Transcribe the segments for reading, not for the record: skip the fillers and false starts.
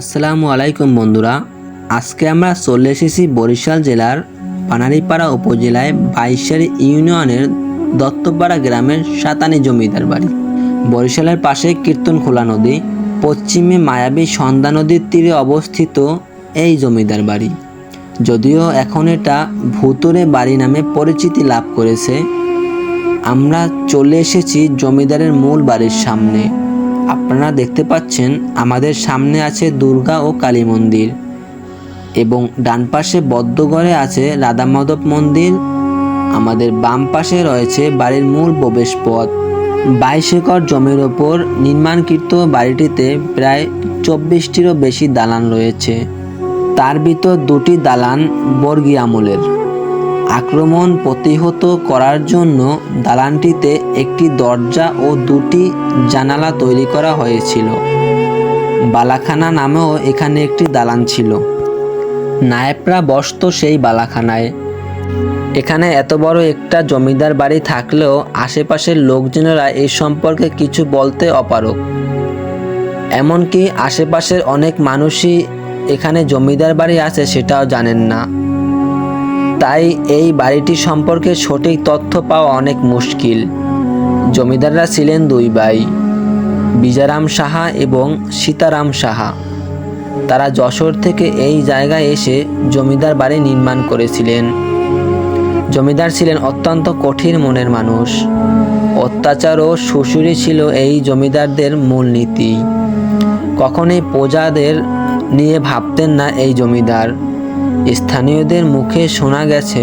আসসালামু আলাইকুম বন্ধুরা, আজকে আমরা চলে এসেছি বরিশাল জেলার পানারীপাড়া উপজেলায় 22 ইউনিয়নের দত্তপাড়া গ্রামের সাতানি জমিদার বাড়ি। বরিশালের পাশে কীর্তনখোলা নদী, পশ্চিমে মায়াবী সন্ধ্যা নদীর তীরে অবস্থিত এই জমিদার বাড়ি। যদিও এখন এটা ভূতুড়ে বাড়ি নামে পরিচিতি লাভ করেছে। আমরা চলে এসেছি জমিদারের মূল বাড়ির সামনে। আপনারা দেখতে পাচ্ছেন আমাদের সামনে আছে দুর্গা ও কালী মন্দির এবং ডান পাশে বদ্ধঘরে আছে রাধা মাধব মন্দির। আমাদের বাম পাশে রয়েছে বাড়ির মূল প্রবেশ পথ। 22 একর জমির ওপর নির্মাণকৃত বাড়িটিতে প্রায় 24টিরও বেশি দালান রয়েছে। তার ভিতর 2টি দালান বর্গী আমলের। আক্রমণ প্রতিহত করার জন্য দালানটিতে একটি দরজা ও 2টি জানালা তৈরি করা হয়েছিল। বালাখানা নামেও এখানে একটি দালান ছিল। নায়েবরা বসত সেই বালাখানায়। এখানে এত বড় একটা জমিদার বাড়ি থাকলেও আশেপাশের লোকজনেরা এই সম্পর্কে কিছু বলতে অপারগ। এমনকি আশেপাশের অনেক মানুষই এখানে জমিদার বাড়ি আছে সেটাও জানেন না। তাই এই বাড়িটি সম্পর্কে সঠিক তথ্য পাওয়া অনেক মুশকিল। জমিদাররা ছিলেন 2 ভাই, বিজারাম সাহা এবং সীতারাম সাহা। তারা যশোর থেকে এই জায়গায় এসে জমিদার বাড়ি নির্মাণ করেছিলেন। জমিদার ছিলেন অত্যন্ত কঠিন মনের মানুষ। অত্যাচার ও শ্বশুরি ছিল এই জমিদারদের মূল নীতি। কখনোই প্রজাদের নিয়ে ভাবতেন না এই জমিদার। স্থানীয়দের মুখে শোনা গেছে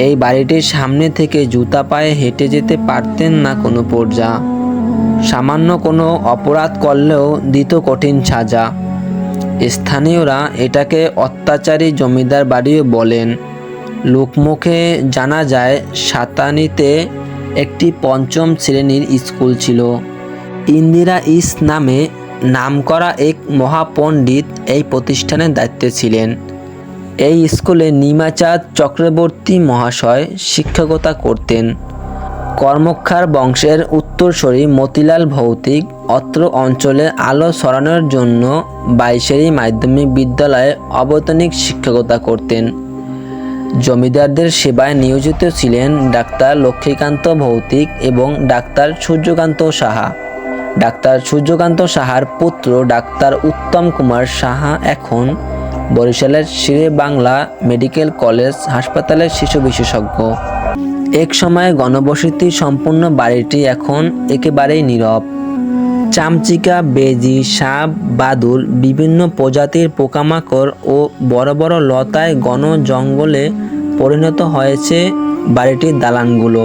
এই বাড়িটির সামনে থেকে জুতা পায়ে হেঁটে যেতে পারতেন না কোনো প্রজা। সামান্য কোনো অপরাধ করলেও দিত কঠিন সাজা। স্থানীয়রা এটাকে অত্যাচারী জমিদার বাড়িও বলেন। লোকমুখে জানা যায় সাতানিতে একটি 5ম শ্রেণীর স্কুল ছিল। ইন্দিরা ইস নামে নামকরা এক মহাপণ্ডিত এই প্রতিষ্ঠানের দায়িত্বে ছিলেন। এই স্কুলে নিমাচাঁদ চক্রবর্তী মহাশয় শিক্ষকতা করতেন। কর্মক্ষার বংশের উত্তরসূরি মতিলাল ভৌতিক অত্র অঞ্চলে আলো ছড়ানোর জন্য 22 মাধ্যমিক বিদ্যালয়ে অবৈতনিক শিক্ষকতা করতেন। জমিদারদের সেবায় নিয়োজিত ছিলেন ডাক্তার লক্ষ্মীকান্ত ভৌতিক এবং ডাক্তার সূর্যকান্ত সাহা। ডাক্তার সূর্যকান্ত সাহার পুত্র ডাক্তার উত্তম কুমার সাহা এখন বরিশালের শেরে বাংলা মেডিকেল কলেজ হাসপাতালের শিশু বিশেষজ্ঞ। এক সময় ঘনবসতি সম্পূর্ণ বাড়িটি এখন একেবারেই নীরব। চামচিকা, বেজি, সাপ, বাদুড়, বিভিন্ন প্রজাতির পোকামাকড় ও বড় বড় লতায় ঘন জঙ্গলে পরিণত হয়েছে বাড়িটির দালানগুলো।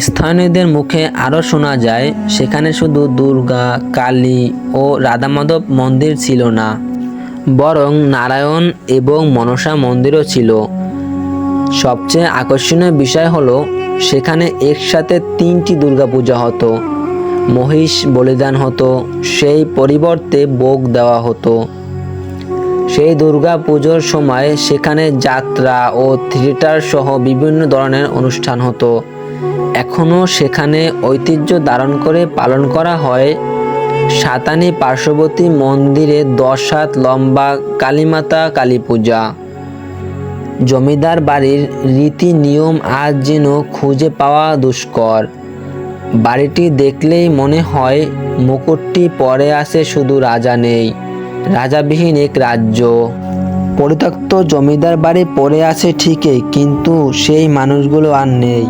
স্থানীয়দের মুখে আরও শোনা যায় সেখানে শুধু দুর্গা, কালী ও রাধা মাধব মন্দির ছিল না, বরং নারায়ণ এবং মনসা মন্দিরও ছিল। সবচেয়ে আকর্ষণীয় বিষয় হলো সেখানে একসাথে 3টি দুর্গাপূজা হতো। মহিষ বলিদান হতো, সেই পরিবর্তে ভোগ দেওয়া হতো। সেই দুর্গা পুজোর সময় সেখানে যাত্রা ও থিয়েটার সহ বিভিন্ন ধরনের অনুষ্ঠান হতো। এখনও সেখানে ঐতিহ্য ধারণ করে পালন করা হয়। সাতানি পার্শ্ববর্তী মন্দিরে 10 হাত লম্বা কালীমাতা কালী পূজা। জমিদার বাড়ির রীতি নিয়ম আজ যেন খুঁজে পাওয়া দুষ্কর। বাড়িটি দেখলেই মনে হয় মুকুটটি পরে আছে শুধু রাজা নেই, রাজাবিহীন এক রাজ্য। পরিত্যক্ত জমিদার বাড়ি পড়ে আছে ঠিকই, কিন্তু সেই মানুষগুলো আর নেই।